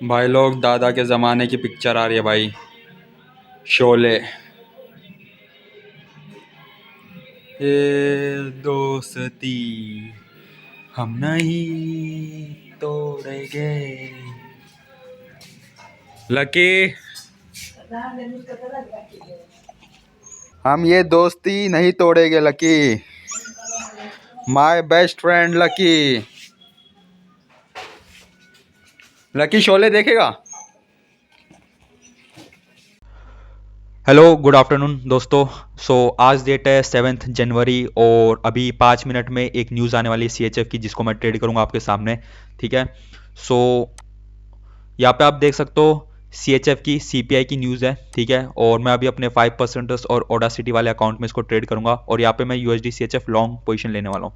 भाई लोग दादा के ज़माने की पिक्चर आ रही है भाई। शोले। ये दोस्ती हम नहीं तोड़ेंगे। लकी, हम ये दोस्ती नहीं तोड़ेंगे Lucky. My best friend Lucky. Lucky Sholay देखेगा। हेलो गुड आफ्टरनून दोस्तों। आज डेट है 7 जनवरी और अभी 5 मिनट में एक न्यूज़ आने वाली है CHF की, जिसको मैं ट्रेड करूंगा आपके सामने। ठीक है। सो यहाँ पे आप देख सकते हो CHF की CPI की न्यूज़ है। ठीक है। और मैं अभी अपने 5% और ओडासिटी वाले अकाउंट में इसको ट्रेड करूंगा और यहाँ पे मैं USD CHF लॉन्ग पोजीशन लेने वाला हूँ।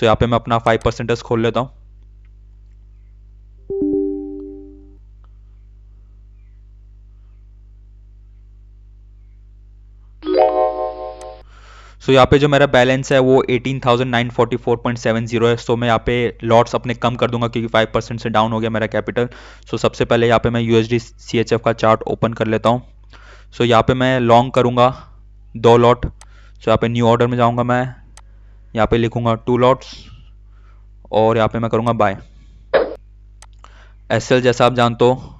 यहाँ पे मैं अपना 5% खोल लेता हूँ। यहाँ पे जो मेरा बैलेंस है वो 18,944.70 है। मैं यहाँ पे लॉट्स अपने कम कर दूंगा क्योंकि 5% से डाउन हो गया मेरा कैपिटल। सबसे पहले यहाँ पे मैं USD CHF का चार्ट ओपन कर लेता हूँ। यहाँ पे मैं लॉन्ग करूंगा 2 लॉट। यहाँ पे न्यू ऑर्डर में जाऊंगा मैं, यहाँ पे लिखूंगा 2 लॉट्स और यहाँ पे मैं करूंगा बाय। SL जैसा आप जानते हो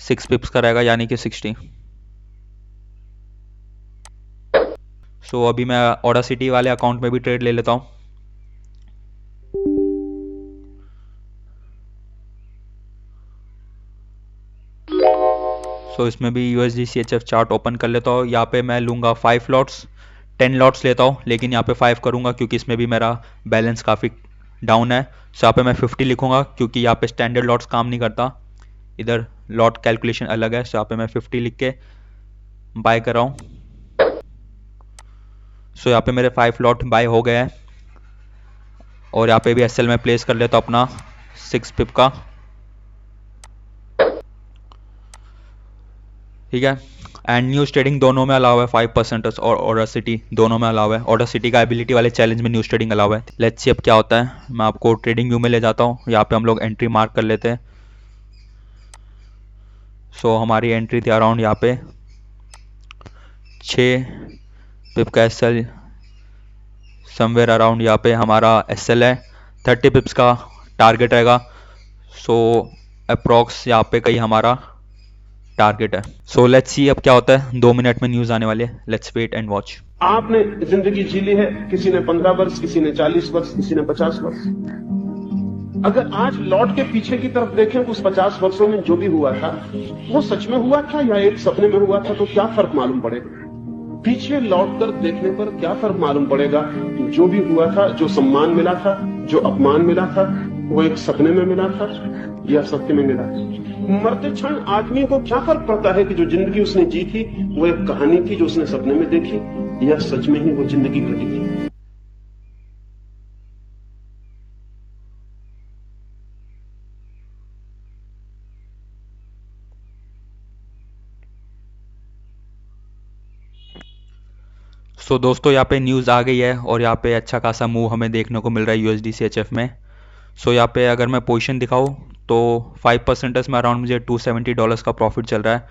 6 पिप्स का रहेगा, यानी कि 60। अभी मैं ऑडासिटी वाले अकाउंट में भी ट्रेड ले लेता हूँ। इसमें भी USD CHF चार्ट ओपन कर लेता हूँ। यहाँ पे मैं लूँगा 5 लॉट्स। 10 लॉट्स लेता हूँ लेकिन यहाँ पे 5 करूँगा क्योंकि इसमें भी मेरा बैलेंस काफ़ी डाउन है। यहाँ पे मैं 50 लिखूँगा क्योंकि यहाँ पे स्टैंडर्ड लॉट्स काम नहीं करता, इधर लॉट कैलकुलेशन अलग है। यहाँ पे मैं 50 लिख के बाय कर रहा हूँ। यहाँ पे मेरे 5 लॉट बाय हो गए हैं और यहाँ पे भी SL में प्लेस कर लेता हूँ अपना 6 पिप का। ठीक है। एंड न्यूज़ ट्रेडिंग दोनों में अलाउ है, 5% और ऑडासिटी दोनों में अलाउ है। ऑडासिटी का एबिलिटी वाले चैलेंज में न्यूज़ ट्रेडिंग अलाउ है। लेट्स सी अब क्या होता है। मैं आपको ट्रेडिंग व्यू में ले जाता हूँ। यहाँ पे हम लोग एंट्री मार्क कर लेते हैं। हमारी एंट्री थी अराउंड यहाँ पे 6 पिप का SL, समवेयर अराउंड यहाँ पे हमारा SL है। 30 पिप्स का टारगेट रहेगा। अप्रॉक्स यहाँ पे कहीं हमारा टारगेट है। लेट्स सी अब क्या होता है। 2 मिनट में न्यूज़ आने वाली है। Let's wait and watch. आपने जिंदगी जी ली है, किसी ने 15 वर्ष, किसी ने 40 वर्ष, किसी ने 50 वर्ष। अगर आज लौट के पीछे की तरफ देखें, उस 50 वर्षों में जो भी हुआ था वो सच में हुआ था या एक सपने में हुआ था, तो क्या फर्क मालूम पड़ेगा? पीछे लौट कर देखने पर क्या फर्क मालूम पड़ेगा? जो भी हुआ था, जो सम्मान मिला था, जो अपमान मिला था, वो एक सपने में मिला था या सत्य में मिला था? मरते क्षण आदमी को क्या फर्क पड़ता है कि जो जिंदगी उसने जी थी वो एक कहानी थी जो उसने सपने में देखी, या सच में ही वो जिंदगी घटी थी? दोस्तों यहाँ पे न्यूज़ आ गई है और यहाँ पे अच्छा खासा मूव हमें देखने को मिल रहा है USD CHF में। यहाँ पे अगर मैं पोजीशन दिखाऊँ तो 5% में अराउंड मुझे $270 का प्रॉफिट चल रहा है।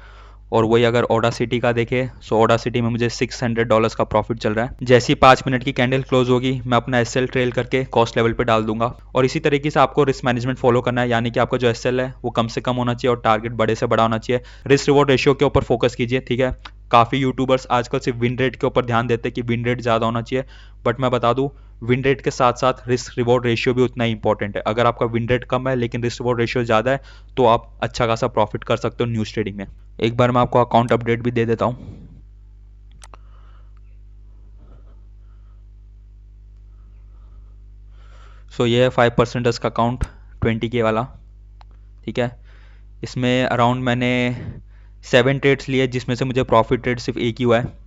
और वही अगर ओडासिटी का देखे ओडासिटी में मुझे $600 का प्रॉफिट चल रहा है। जैसी 5 मिनट की कैंडल क्लोज होगी मैं अपना SL ट्रेल करके कॉस्ट लेवल पे डाल दूंगा। और इसी तरीके से आपको रिस्क मैनेजमेंट फॉलो करना है, यानी कि आपका जो SL है वो कम से कम होना चाहिए और टारगेट बड़े से बड़ा होना चाहिए। रिस्क रिवॉर्ड रेशियो के ऊपर फोकस कीजिए। ठीक है। काफ़ी यूट्यूबर्स आजकल सिर्फ विन रेट के ऊपर ध्यान देते हैं कि विन रेट ज़्यादा होना चाहिए, बट मैं बता दूं विन रेट के साथ साथ रिस्क रिवॉर्ड रेशियो भी उतना ही इंपॉर्टेंट है। अगर आपका विन रेट कम है लेकिन रिस्क रिवॉर्ड रेशियो ज़्यादा है तो आप अच्छा खासा प्रॉफिट कर सकते हो न्यूज़ ट्रेडिंग में। एक बार मैं आपको अकाउंट अपडेट भी दे देता हूँ। ये है 5% का अकाउंट 20K वाला। ठीक है। इसमें अराउंड मैंने 7 ट्रेड्स लिए जिसमें से मुझे प्रॉफिट ट्रेड सिर्फ एक ही हुआ है।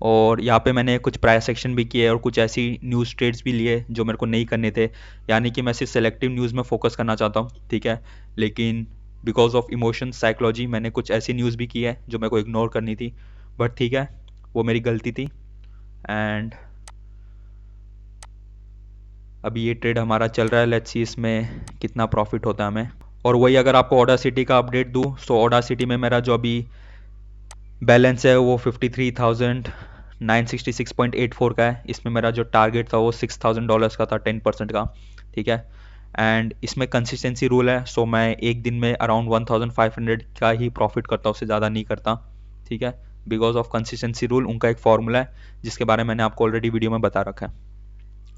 और यहाँ पे मैंने कुछ प्राइस एक्शन भी किए और कुछ ऐसी न्यूज़ ट्रेड्स भी लिए जो मेरे को नहीं करने थे, यानी कि मैं सिर्फ सेलेक्टिव न्यूज़ में फोकस करना चाहता हूँ। ठीक है। लेकिन बिकॉज ऑफ इमोशन साइकोलॉजी मैंने कुछ ऐसी न्यूज़ भी की है जो मेरे को इग्नोर करनी थी, बट ठीक है वो मेरी गलती थी। एंड अभी ये ट्रेड हमारा चल रहा है। लेट्स सी इसमें कितना प्रॉफिट होता है हमें। और वही अगर आपको ऑडासिटी का अपडेट दूँ, सो ऑडासिटी में मेरा जो अभी बैलेंस है वो 53,966.84 का है। इसमें मेरा जो टारगेट था वो $6,000 का था, 10% का, ठीक है। एंड इसमें कंसिस्टेंसी रूल है, सो मैं एक दिन में अराउंड 1,500 का ही प्रॉफिट करता हूँ, उससे ज़्यादा नहीं करता, ठीक है। बिकॉज ऑफ कंसिस्टेंसी रूल, उनका एक फॉर्मूला है जिसके बारे में मैंने आपको ऑलरेडी वीडियो में बता रखा है।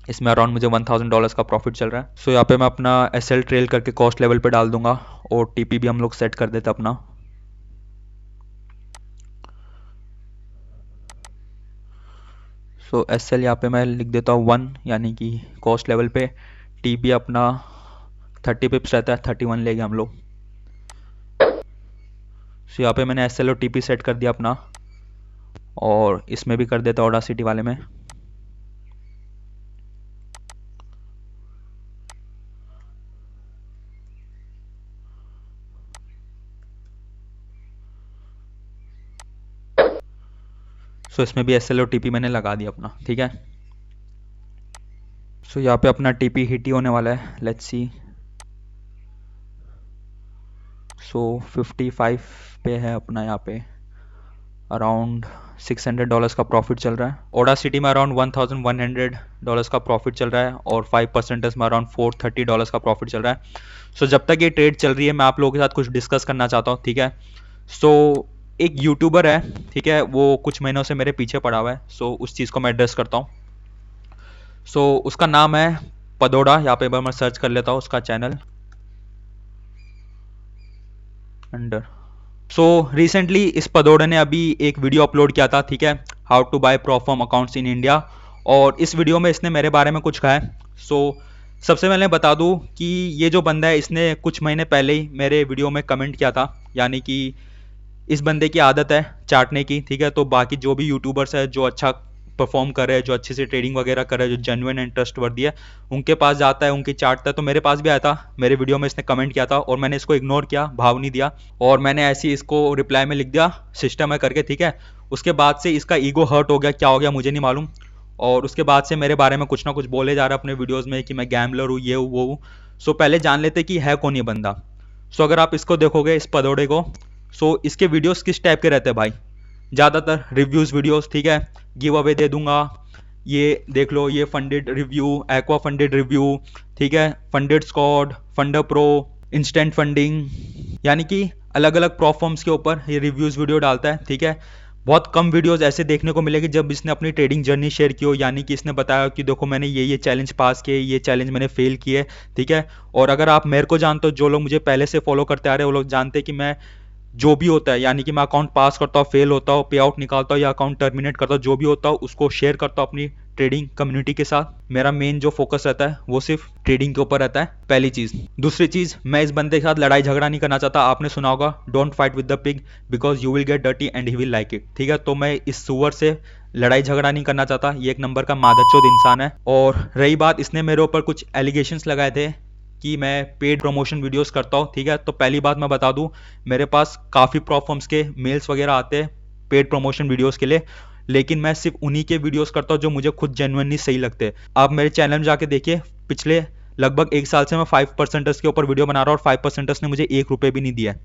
इसमें अराउंड मुझे $1,000 का प्रॉफिट चल रहा है। सो यहाँ पे मैं अपना एसएल ट्रेल करके कॉस्ट लेवल पे डाल दूंगा और टीपी भी हम लोग सेट कर देते अपना। सो एस एल यहाँ पे मैं लिख देता हूँ 1, यानी कि कॉस्ट लेवल पे। टी पी अपना 30 पिप्स रहता है, 31 लेंगे हम लोग। सो यहाँ पे मैंने एस एल और टी पी सेट कर दिया अपना, और इसमें भी कर देता हूँ ऑडासिटी वाले में। सो इसमें भी एस एल और टी पी मैंने लगा दिया अपना, ठीक है। सो यहाँ पे अपना टी पी हिट ही होने वाला है, लेट्स सी। सो 55 पे है अपना, यहाँ पे अराउंड $600 का प्रॉफिट चल रहा है। ऑडासिटी में अराउंड $1,100 का प्रॉफिट चल रहा है, और 5% में अराउंड $430 का प्रॉफिट चल रहा है। सो जब तक ये ट्रेड चल रही है मैं आप लोगों के साथ कुछ डिस्कस करना चाहता हूँ, ठीक है। सो एक यूट्यूबर है, ठीक है, वो कुछ महीनों से मेरे पीछे पड़ा हुआ है, सो उस चीज़ को मैं एड्रेस करता हूँ। सो उसका नाम है पदोड़ा। यहाँ पे मैं सर्च कर लेता हूँ उसका चैनल अंडर। सो रिसेंटली इस पदोड़े ने अभी एक वीडियो अपलोड किया था, ठीक है, how to buy proforma accounts in India, और इस वीडियो में इसने मेरे बारे में कुछ कहा है। सो सबसे पहले बता दूं कि ये जो बंदा है इसने कुछ महीने पहले ही मेरे वीडियो में कमेंट किया था, यानी कि इस बंदे की आदत है चाटने की, ठीक है। तो बाकी जो भी यूट्यूबर्स है जो अच्छा परफॉर्म कर रहे हैं, जो अच्छे से ट्रेडिंग वगैरह कर रहे हैं, जो जेन्युइन एंड ट्रस्टवर्दी है, उनके पास जाता है, उनकी चाटता है। तो मेरे पास भी आया था, मेरे वीडियो में इसने कमेंट किया था, और मैंने इसको इग्नोर किया, भाव नहीं दिया, और मैंने ऐसे ही इसको रिप्लाई में लिख दिया सिस्टम है करके, ठीक है। उसके बाद से इसका ईगो हर्ट हो गया, क्या हो गया मुझे नहीं मालूम, और उसके बाद से मेरे बारे में कुछ ना कुछ बोले जा रहा है अपने वीडियोज़ में कि मैं गैम्बलर हूँ, ये हूँ वो हूँ। सो पहले जान लेते कि है कौन ये बंदा। सो अगर आप इसको देखोगे, इस पदौड़े को, सो इसके वीडियोस किस टाइप के रहते हैं भाई, ज़्यादातर रिव्यूज़ वीडियोस, ठीक है। गिव अवे दे दूंगा, ये देख लो, ये funded review, aqua funded review, ठीक है, funded squad, funder pro, instant funding, यानी कि अलग अलग प्रोफॉर्म्स के ऊपर ये रिव्यूज़ वीडियो डालता है, ठीक है। बहुत कम वीडियोस ऐसे देखने को मिलेगी जब इसने अपनी ट्रेडिंग जर्नी शेयर की हो, यानी कि इसने बताया कि देखो मैंने ये चैलेंज पास किए, ये चैलेंज मैंने फेल किए, ठीक है। और अगर आप मेरे को जानते हो, जो लोग मुझे पहले से फॉलो करते आ रहे हैं, वो लोग जानते हैं कि मैं जो भी होता है, यानी कि मैं अकाउंट पास करता हूँ, फेल होता हूँ, पे आउट निकालता हूँ या अकाउंट टर्मिनेट करता हूँ, जो भी होता हूँ उसको शेयर करता हूँ अपनी ट्रेडिंग कम्युनिटी के साथ। मेरा मेन जो फोकस रहता है वो सिर्फ ट्रेडिंग के ऊपर रहता है, पहली चीज़। दूसरी चीज़, मैं इस बंदे के साथ लड़ाई झगड़ा नहीं करना चाहता। आपने सुना होगा, don't fight with the pig because you will get dirty and he will like it, ठीक है। तो मैं इस सुअर से लड़ाई झगड़ा नहीं करना चाहता, ये एक नंबर का मादरचोद इंसान है। और रही बात, इसने मेरे ऊपर कुछ एलिगेशंस लगाए थे कि मैं पेड प्रमोशन वीडियोस करता हूँ, ठीक है। तो पहली बात मैं बता दूं, मेरे पास काफ़ी प्लेटफॉर्म्स के मेल्स वगैरह आते हैं पेड प्रमोशन वीडियोस के लिए, लेकिन मैं सिर्फ उन्हीं के वीडियोस करता हूँ जो मुझे खुद जेन्युइनली सही लगते हैं। आप मेरे चैनल में जाके देखिए, पिछले लगभग 1 साल से मैं 5% के ऊपर वीडियो बना रहा हूँ, और 5% ने मुझे ₹1 भी नहीं दिया है,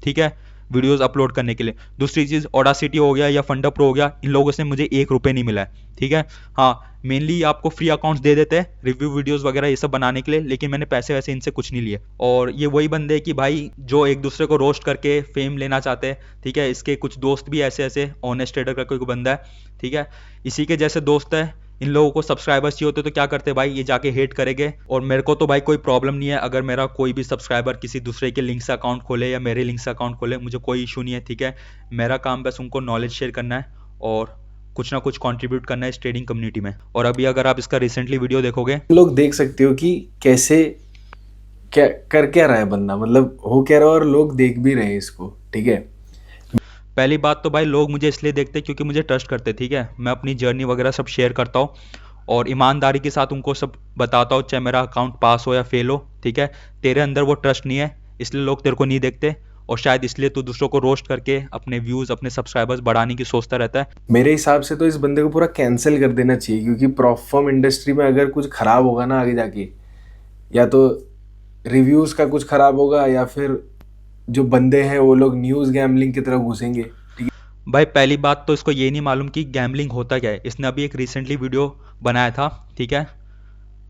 ठीक है, वीडियोस अपलोड करने के लिए। दूसरी चीज़, ऑडासिटी हो गया या फंडर प्रो हो गया, इन लोगों से मुझे ₹1 नहीं मिला है, ठीक है। हाँ, मेनली आपको फ्री अकाउंट्स दे देते हैं रिव्यू वीडियोस वगैरह ये सब बनाने के लिए, लेकिन मैंने पैसे वैसे इनसे कुछ नहीं लिए। और ये वही बंदे हैं कि भाई जो एक दूसरे को रोस्ट करके फेम लेना चाहते हैं, ठीक है। इसके कुछ दोस्त भी ऐसे ऐसे ऑनेस्ट ट्रेडर का कोई बंदा है, ठीक है, इसी के जैसे दोस्त है। इन लोगों को सब्सक्राइबर्स चाहिए होते तो क्या करते भाई, ये जाके हेट करेंगे। और मेरे को तो भाई कोई प्रॉब्लम नहीं है अगर मेरा कोई भी सब्सक्राइबर किसी दूसरे के लिंक से अकाउंट खोले या मेरे लिंक से अकाउंट खोले, मुझे कोई इशू नहीं है, ठीक है। मेरा काम बस उनको नॉलेज शेयर करना है और कुछ ना कुछ कंट्रीब्यूट करना है इस ट्रेडिंग कम्युनिटी में। और अभी अगर आप इसका रिसेंटली वीडियो देखोगे, लोग देख सकते हो कि कैसे क्या कर क्या रहा है बंदा, मतलब हो क्या रहा है, और लोग देख भी रहे हैं इसको, ठीक है। पहली बात तो भाई लोग मुझे इसलिए देखते हैं क्योंकि मुझे ट्रस्ट करते, ठीक है। मैं अपनी जर्नी वगैरह सब शेयर करता हूँ और ईमानदारी के साथ उनको सब बताता हूँ, चाहे मेरा अकाउंट पास हो या फेल हो, ठीक है। तेरे अंदर वो ट्रस्ट नहीं है, इसलिए लोग तेरे को नहीं देखते, और शायद इसलिए तू दूसरों को रोस्ट करके अपने व्यूज़, अपने सब्सक्राइबर्स बढ़ाने की सोचता रहता है। मेरे हिसाब से तो इस बंदे को पूरा कैंसिल कर देना चाहिए, क्योंकि प्रॉप फॉर्म इंडस्ट्री में अगर कुछ खराब होगा ना आगे जाके, या तो रिव्यूज का कुछ खराब होगा या फिर जो बंदे हैं वो लोग न्यूज़ गैम्बलिंग की तरफ घुसेंगे, ठीक भाई पहली बात तो इसको ये नहीं मालूम कि गैम्बलिंग होता क्या है। इसने अभी एक रिसेंटली वीडियो बनाया था, ठीक है,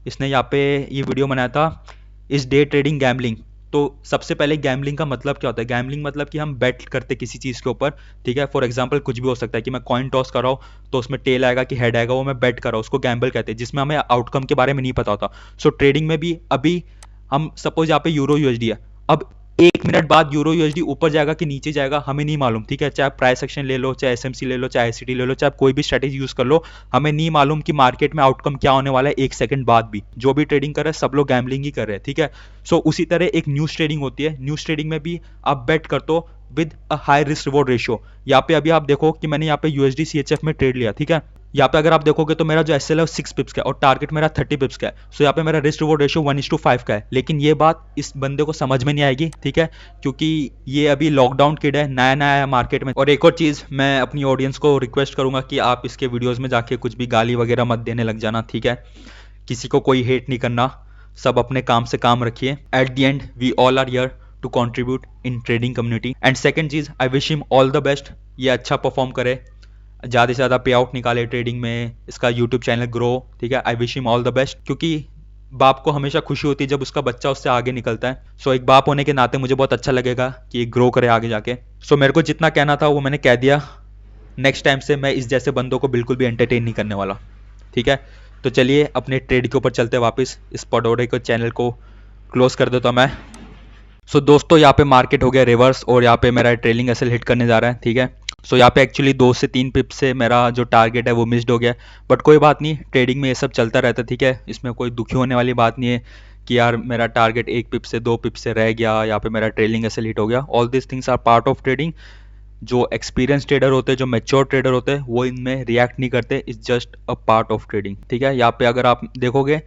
इसने यहाँ पे ये वीडियो बनाया था, इस डे ट्रेडिंग गैम्बलिंग। तो सबसे पहले गैम्बलिंग का मतलब क्या होता है? गैम्बलिंग मतलब कि हम बेट करते किसी चीज़ के ऊपर, ठीक है। फॉर एग्जांपल कुछ भी हो सकता है कि मैं कॉइन टॉस कर रहा हूँ, तो उसमें टेल आएगा कि हेड आएगा, वो मैं बेट कर रहा हूँ, उसको गैम्बल कहते हैं, जिसमें हमें आउटकम के बारे में नहीं पता होता। सो ट्रेडिंग में भी अभी हम सपोज यहाँ पे यूरो यूएसडी है, अब 1 मिनट बाद यूरो यूएसडी ऊपर जाएगा कि नीचे जाएगा हमें नहीं मालूम, ठीक है। चाहे प्राइस एक्शन ले लो, चाहे एसएमसी ले लो, चाहे आईसीटी ले लो, चाहे कोई भी स्ट्रेटेजी यूज कर लो, हमें नहीं मालूम कि मार्केट में आउटकम क्या होने वाला है 1 सेकंड बाद भी। जो भी ट्रेडिंग कर रहे हैं सब लोग गैम्बलिंग ही कर रहे हैं, ठीक है। सो उसी तरह एक न्यूज ट्रेडिंग होती है, न्यूज ट्रेडिंग में भी आप बेट करते हो with a high risk reward ratio. यहाँ पे अभी आप देखो कि मैंने यहाँ पे यूएसडी सीएचएफ में ट्रेड लिया, ठीक है। यहाँ पे अगर आप देखोगे तो मेरा जो एसएल है वो 6 पिप्स का है और टारगेट मेरा 30 पिप्स का है। सो यहाँ पे मेरा रिस्क रिवॉर्ड रेशियो 1:5 का है। लेकिन ये बात इस बंदे को समझ में नहीं आएगी, ठीक है, क्योंकि ये अभी लॉकडाउन किड है, नया नया है मार्केट में। और एक और चीज़ मैं अपनी ऑडियंस को रिक्वेस्ट करूंगा कि आप इसके वीडियोज़ में जाके कुछ भी गाली वगैरह मत देने लग जाना, ठीक है। किसी को कोई हेट नहीं करना, सब अपने काम से काम रखिए। At the end we all are here to contribute in trading community. And second चीज़, I wish him all the best, ये अच्छा परफॉर्म करे, ज़्यादा से ज़्यादा पे आउट निकाले ट्रेडिंग में, इसका यूट्यूब चैनल ग्रो, ठीक है। आई wish him all the best, क्योंकि बाप को हमेशा खुशी होती है जब उसका बच्चा उससे आगे निकलता है। सो एक बाप होने के नाते मुझे बहुत अच्छा लगेगा कि ग्रो करे आगे जाके। सो मेरे को जितना कहना था वो मैंने कह दिया। नेक्स्ट टाइम से मैं इस जैसे बंदों को बिल्कुल भी एंटरटेन नहीं करने वाला, ठीक है। तो चलिए अपने ट्रेड के ऊपर चलते वापस, इस पडोरे को चैनल को क्लोज कर देता हूँ मैं। सो दोस्तों यहाँ पे मार्केट हो गया रिवर्स और यहाँ पे मेरा ट्रेलिंग एसएल हिट करने जा रहा है, ठीक है। सो यहाँ पे एक्चुअली 2 से 3 पिप से मेरा जो टारगेट है वो मिस्ड हो गया, बट कोई बात नहीं, ट्रेडिंग में ये सब चलता रहता है, ठीक है। इसमें कोई दुखी होने वाली बात नहीं है कि यार मेरा टारगेट 1 पिप से 2 पिप से रह गया, यहाँ पे मेरा ट्रेलिंग एसएल हिट हो गया। All this things are part of trading. जो एक्सपीरियंस ट्रेडर होते हैं, जो मेच्योर ट्रेडर होते हैं, वो इनमें रिएक्ट नहीं करते, it's just a part of trading, ठीक है। यहाँ पे अगर आप देखोगे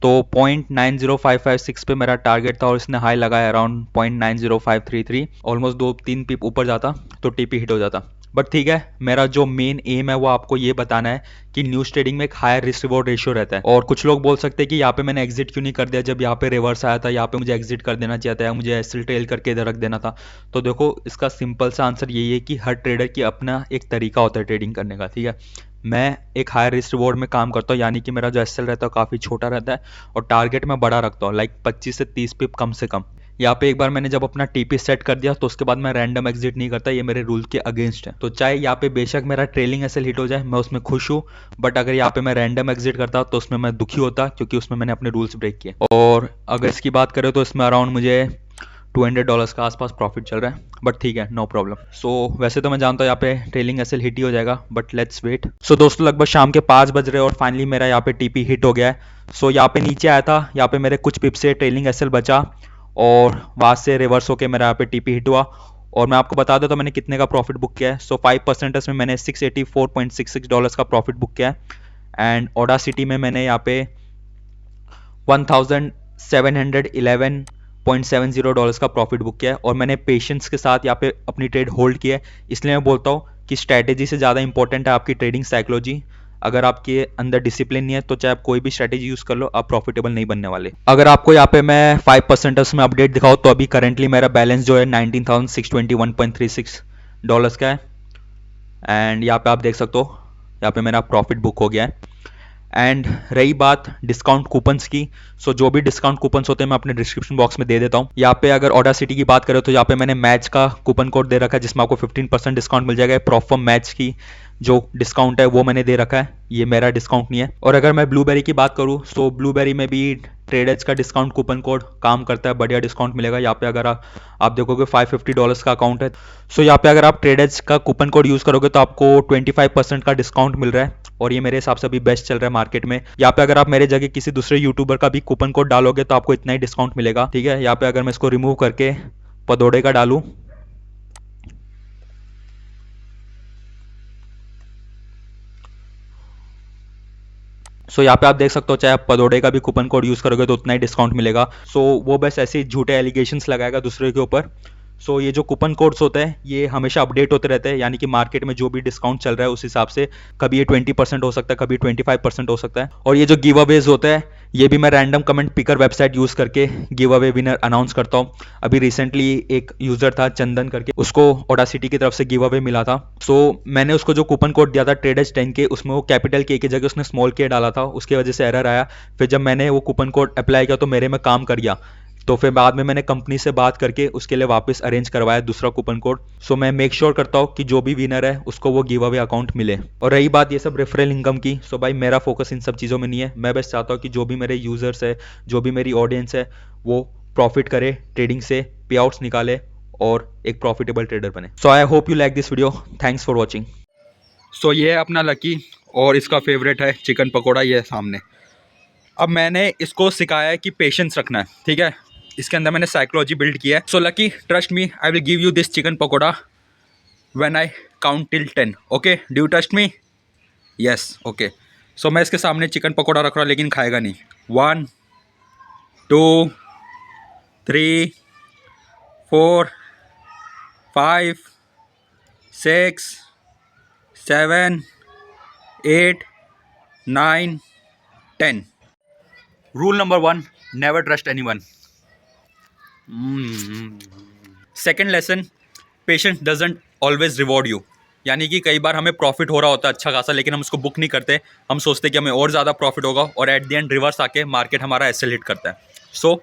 तो 0.90556 पे मेरा टारगेट था और इसने हाई लगाया अराउंड 0.90533, ऑलमोस्ट 2-3 पिप ऊपर जाता तो टीपी हिट हो जाता। बट ठीक है, मेरा जो मेन एम है वो आपको ये बताना है कि न्यूज ट्रेडिंग में एक हायर रिस्क रिवॉर्ड रेशियो रहता है। और कुछ लोग बोल सकते हैं कि यहाँ पे मैंने एग्जिट क्यों नहीं कर दिया, जब यहाँ पे रिवर्स आया था, यहाँ पे मुझे एग्जिट कर देना चाहिए था या मुझे एसएल ट्रेल करके इधर रख देना था। तो देखो इसका सिंपल सा आंसर यही है कि हर ट्रेडर की अपना एक तरीका होता है ट्रेडिंग करने का, ठीक है। मैं एक हायर रिस्क रिवॉर्ड में काम करता हूँ, यानी कि मेरा जो एसएल रहता है काफ़ी छोटा रहता है और टारगेट मैं बड़ा रखता हूँ, लाइक 25 से 30 पिप कम से कम। यहाँ पे एक बार मैंने जब अपना टीपी सेट कर दिया तो उसके बाद मैं रैंडम एग्जिट नहीं करता, ये मेरे रूल के अगेंस्ट है। तो चाहे यहाँ पे बेशक मेरा ट्रेलिंग एसएल हिट हो जाए, मैं उसमें खुश हूँ, बट अगर यहाँ पे मैं रैंडम एग्जिट करता तो उसमें मैं दुखी होता, क्योंकि उसमें मैंने अपने रूल्स ब्रेक किए। और अगर इसकी बात करें तो इसमें अराउंड मुझे $200 का आसपास प्रॉफिट चल रहा है, बट ठीक है, नो प्रॉब्लम। सो वैसे तो मैं जानता हूँ यहाँ पे ट्रेलिंग एसएल हिट ही हो जाएगा, बट लेट्स वेट। सो दोस्तों लगभग शाम के 5 बज रहे और फाइनली मेरा यहाँ पे टीपी हिट हो गया है। सो यहाँ पे नीचे आया था, यहाँ पे मेरे कुछ पिप से ट्रेलिंग एसएल बचा और वहाँ से रिवर्स होकर मेरा यहाँ पे टीपी हिट हुआ। और मैं आपको बता देता हूँ मैंने कितने का प्रॉफिट बुक किया है। सो 5% में मैंने $684.66 का प्रॉफिट बुक किया है। एंड ऑडासिटी में मैंने यहाँ पे $1,711.70 का प्रॉफिट बुक किया है और मैंने पेशेंस के साथ यहाँ पे अपनी ट्रेड होल्ड की है। इसलिए मैं बोलता हूँ कि स्ट्रैटेजी से ज़्यादा इंपॉर्टेंट है आपकी ट्रेडिंग साइकोलॉजी। अगर आपके अंदर डिसिप्लिन नहीं है तो चाहे आप कोई भी स्ट्रैटेजी यूज़ कर लो, आप प्रॉफिटेबल नहीं बनने वाले। अगर आपको यहाँ पे मैं 5% में अपडेट दिखाऊँ तो अभी करेंटली मेरा बैलेंस जो है $19,621.36 का है। एंड यहाँ पे आप देख सकते हो यहाँ पे मेरा प्रॉफिट बुक हो गया है। एंड रही बात डिस्काउंट कूपन्स की, सो जो भी डिस्काउंट कूपन्स होते हैं मैं अपने डिस्क्रिप्शन बॉक्स में दे देता हूँ। यहाँ पे अगर ऑडासिटी की बात करें तो यहाँ पे मैंने मैच का कूपन कोड दे रखा है जिसमें आपको 15% डिस्काउंट मिल जाएगा। प्रॉफम मैच की जो डिस्काउंट है वो मैंने दे रखा है, ये मेरा डिस्काउंट नहीं है। और अगर मैं ब्लूबेरी की बात करूँ तो ब्लूबेरी में भी ट्रेडर्स का डिस्काउंट कूपन कोड काम करता है, बढ़िया डिस्काउंट मिलेगा। यहाँ पे अगर आप देखोगे $550 का अकाउंट है, सो यहाँ पे अगर आप ट्रेडर्स का कूपन कोड यूज़ करोगे तो आपको 25% का डिस्काउंट मिल रहा है और ये मेरे हिसाब से अभी बेस्ट चल रहा है मार्केट में। यहाँ पे अगर आप मेरे जगह किसी दूसरे यूट्यूबर का भी कूपन कोड डालोगे तो आपको इतना ही डिस्काउंट मिलेगा, ठीक है। यहाँ पे अगर मैं इसको रिमूव करके पदोड़े का डालूं सो यहाँ पे आप देख सकते हो चाहे आप पदोड़े का भी कूपन कोड यूज़ करोगे तो उतना ही डिस्काउंट मिलेगा। सो वो बस ऐसे ही झूठे एलिगेशंस लगाएगा दूसरे के ऊपर। सो ये जो कूपन कोड्स होते हैं ये हमेशा अपडेट होते रहते हैं, यानी कि मार्केट में जो भी डिस्काउंट चल रहा है उस हिसाब से कभी ये 20% हो सकता है, कभी 25% हो सकता है। और ये जो गिव अवेज होते हैं ये भी मैं random comment picker website use करके गिव अवे विनर अनाउंस करता हूँ। अभी रिसेंटली एक यूज़र था चंदन करके, उसको ऑडासिटी की तरफ से गिव अवे मिला था। सो मैंने उसको जो कूपन कोड दिया था ट्रेडर्स 10 के, उसमें वो कैपिटल के की जगह उसने स्मॉल के डाला था, उसकी वजह से एरर आया। फिर जब मैंने वो कूपन कोड अप्लाई किया तो मेरे में काम कर गया। तो फिर बाद में मैंने कंपनी से बात करके उसके लिए वापस अरेंज करवाया दूसरा कूपन कोड। सो मैं मेक श्योर करता हूँ कि जो भी विनर है उसको वो गिव अवे अकाउंट मिले। और रही बात ये सब रेफरल इनकम की, सो भाई मेरा फोकस इन सब चीज़ों में नहीं है। मैं बस चाहता हूँ कि जो भी मेरे यूज़र्स है, जो भी मेरी ऑडियंस है, वो प्रॉफिट करे ट्रेडिंग से, पे आउट्स निकाले और एक प्रॉफिटेबल ट्रेडर बने। So I hope you like this video. Thanks for watching. So ये है अपना लकी और इसका फेवरेट है चिकन पकौड़ा, ये है सामने। अब मैंने इसको सिखाया है कि पेशेंस रखना है, ठीक है। इसके अंदर मैंने साइकोलॉजी बिल्ड किया है। So Lucky trust me, I will give you this chicken pakora when I count till 10। Okay, do you trust me? Yes, okay. So मैं इसके सामने चिकन पकौड़ा रख रहा हूँ लेकिन खाएगा नहीं। 1 2 3 4 5 6 7 8 9 10। Rule number 1, never trust anyone. Second lesson, patience doesn't always reward you. यानी कि कई बार हमें प्रॉफिट हो रहा होता है अच्छा खासा, लेकिन हम उसको बुक नहीं करते। हम सोचते कि हमें और ज़्यादा प्रॉफिट होगा और एट द एंड रिवर्स आके मार्केट हमारा एसेल हिट करता है। सो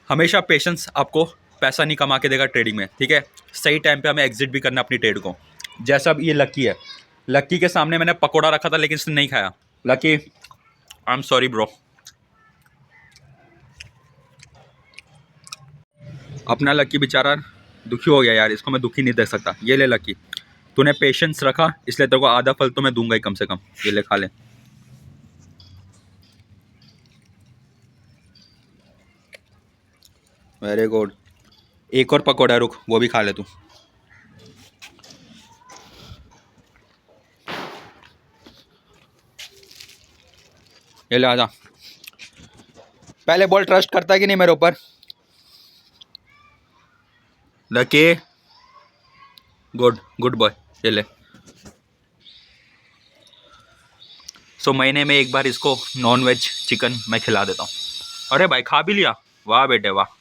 हमेशा पेशेंस आपको पैसा नहीं कमा के देगा ट्रेडिंग में, ठीक है। सही टाइम पे हमें एग्जिट भी करना अपनी ट्रेड को। जैसा अब ये लकी है, लकी के सामने मैंने पकौड़ा रखा था लेकिन इसने नहीं खाया। Lucky, I am sorry bro. अपना लकी बेचारा दुखी हो गया यार, इसको मैं दुखी नहीं देख सकता। ये ले लकी, तूने पेशेंस रखा इसलिए तेरे को आधा फल तो मैं दूंगा ही कम से कम। ये ले, खा ले। Very good. एक और पकौड़ा रुक, वो भी खा ले तू। ये ले, आजा। पहले बोल, ट्रस्ट करता है कि नहीं मेरे ऊपर? Lucky, good good boy. ये ले। सो महीने में एक बार इसको नॉन वेज चिकन मैं खिला देता हूँ। अरे भाई, खा भी लिया? वाह बेटे वाह।